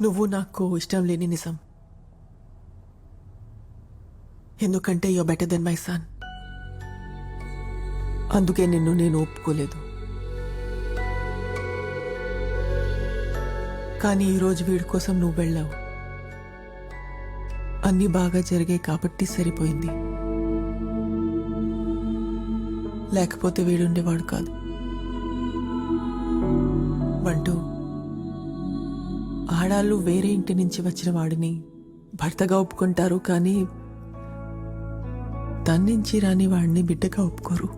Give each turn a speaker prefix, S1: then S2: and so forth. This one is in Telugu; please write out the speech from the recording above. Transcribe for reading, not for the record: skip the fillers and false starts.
S1: నువ్వు నాకు ఇష్టం లేని నిజం. ఎందుకంటే you better than my son. అందుకే నిన్ను నేను ఒప్పుకోలేదు. కానీ ఈరోజు వీడి కోసం నువ్వు వెళ్ళావు. అన్నీ బాగా జరిగాయి కాబట్టి సరిపోయింది. లేకపోతే వీడుండేవాడు కాదు. బంటూ, ఆడాళ్ళు వేరే ఇంటి నుంచి వచ్చిన వాడిని భర్తగా ఒప్పుకుంటారు, కానీ తన నుంచి రాని వాడిని బిడ్డగా ఒప్పుకోరు.